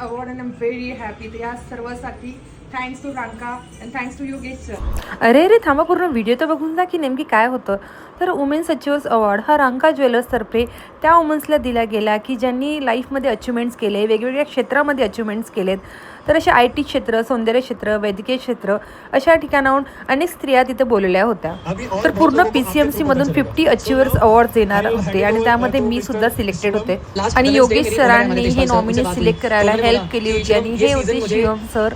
award and I'm very happy. या सर्वांसाठी thanks to Ranka and thanks to Yogesh sir. अरे रे थांबा, पूर्ण व्हिडिओ तर बघून जा की नेमकी काय होतं. तर वुमेन्स अचिव्हर्स अवॉर्ड हा रांका ज्वेलर्सतर्फे त्या वुमन्सला दिला गेला की ज्यांनी लाईफमध्ये अचिव्हमेंट्स केले, वेगवेगळ्या क्षेत्रामध्ये अचिव्हमेंट्स केलेत. तर असे IT क्षेत्र, सौंदर्य क्षेत्र, वैद्यकीय क्षेत्र अशा ठिकाणाहून अनेक स्त्रिया तिथे बोललेल्या होत्या. तर पूर्ण PCMC मधून 50 अचिव्हर्स अवॉर्ड देणार होते आणि त्यामध्ये मी सुद्धा सिलेक्टेड होते. आणि योगेश सरांनी हे नॉमिनी सिलेक्ट करायला हेल्प केली होती. आणि हे होते शिवम सर,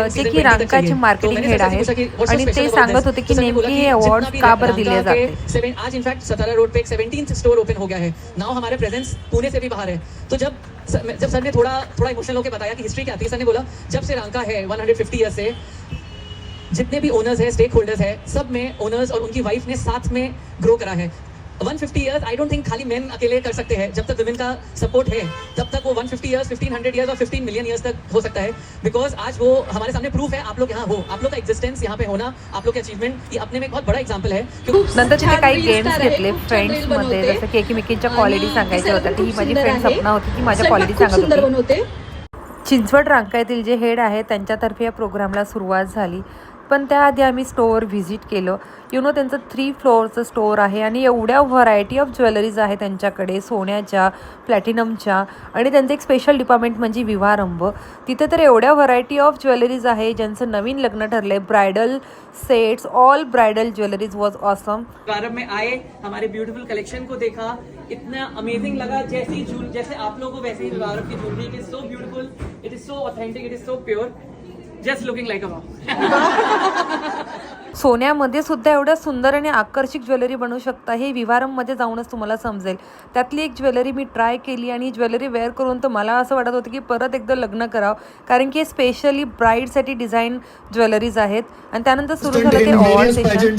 जे की रांकाचे मार्केटिंग हेड आहेत. आणि ते सांगत होते की नेमके हे अवॉर्ड का बरं दिले जाते. आज इनफैक्ट सतारा रोड पे एक 17th स्टोर ओपन हो गया है. नाउ हमारे प्रेजेंस पुणे से भी बाहर है. तो जब सर ने थोड़ा इमोशनल होकर बताया कि हिस्ट्री क्या थी, सर ने बोला जब से रांका है 150 ईयर्स से जितने भी ओनर्स है, स्टेक होल्डर्स है, सब में ओनर्स और उनकी वाइफ ने साथ में ग्रो करा है. 150 ईयर्स आई डोंट थिंक खाली मेन अकेले कर सकते हैं. जब तक वुमेन का सपोर्ट है तब तक वो 150 ईयर्स, 1500 ईयर्स और 15 मिलियन ईयर्स तक हो सकता है. बिकॉज आज वो हमारे सामने प्रूफ है. आप लोग यहाँ हो, आप लोग का एक्झिस्टन्स यहाँ पे होना, आप लोग के अचीवमेंट, ये अपने में एक बहुत बड़ा एग्जाम्पल है. नंतर तिथे काही गेम्स घेतले फ्रेंड्समध्ये, जसं की एकमेकींच्या क्वालिटी सांगायच्या होत्या. ती माझी फ्रेंड सपना होती, ती माझ्या क्वालिटी सांगत होती. चिंचवड रांका येथील जे हेड आहे त्यांच्यातर्फे या प्रोग्रामला सुरुवात झाली. पण त्याआधी आम्ही स्टोअर व्हिजिट केलं. त्यांचं 3 फ्लोअरचं स्टोअर आहे आणि एवढ्या व्हरायटी ऑफ ज्वेलरीज आहे त्यांच्याकडे, सोन्याच्या, प्लॅटिनमच्या. आणि त्यांचं एक स्पेशल डिपार्टमेंट म्हणजे विवाहारंभ. तिथे तर एवढ्या व्हरायटी ऑफ ज्वेलरीज आहे. ज्यांचं नवीन लग्न ठरलंय, bridal sets, all bridal jewelleries was awesome. Vivarambh में आए, हमारे ब्यूटीफुल कलेक्शन को देखा, इतना अमेजिंग लगा. जैसे आप लोगों को वैसे ही विवारंभ की jewellery, it is so beautiful, it is so authentic, it is so pure, just looking like a mom. सोन्यामध्ये सुद्धा एवढ्या सुंदर आणि आकर्षक ज्वेलरी बनवू शकता हे विवारंभमध्ये जाऊनच तुम्हाला समजेल. त्यातली एक ज्वेलरी मी ट्राय केली आणि ज्वेलरी वेअर करून तर मला असं वाटत होतं की परत एकदा लग्न करावं, कारण की स्पेशली ब्राईडसाठी डिझाईन ज्वेलरीज आहेत. आणि त्यानंतर सुरू झालं ते award session.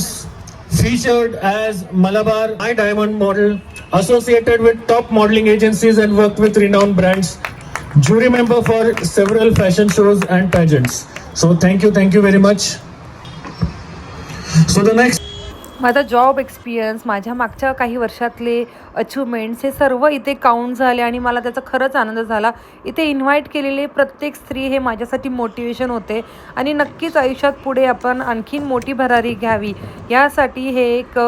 Featured as Malabar High Diamond model, associated with top modeling agencies and worked with renowned brands. Jury member for several fashion shows and pageants. So thank you very much. So the next. माझा job experience, माझ्या मागच्या काही वर्षातले achievements, हे सर्व इथे count झाले आणि मला त्याचा खरंच आनंद झाला. इथे इन्व्हाइट केलेले प्रत्येक स्त्री हे माझ्यासाठी मोटिवेशन होते. आणि नक्कीच आयुष्यात पुढे आपण आणखीन मोठी भरारी घ्यावी यासाठी हे एक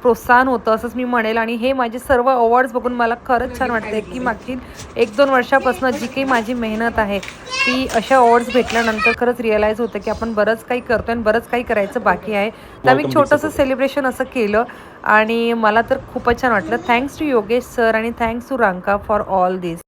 प्रोत्साहन होतं असंच मी म्हणेल. आणि हे माझे सर्व अवॉर्ड्स बघून मला खरंच छान वाटते की मागील 1-2 वर्षापासून जी काही माझी मेहनत आहे ती अशा अवॉर्ड्स भेटल्यानंतर खरंच रिअलाईज होतं की आपण बरंच काही करतो आणि बरंच काही करायचं बाकी आहे. तर आम्ही छोटंसं सेलिब्रेशन असं केलं आणि मला तर खूपच छान वाटलं. थँक्स टू योगेश सर आणि thanks to Ranka for all this.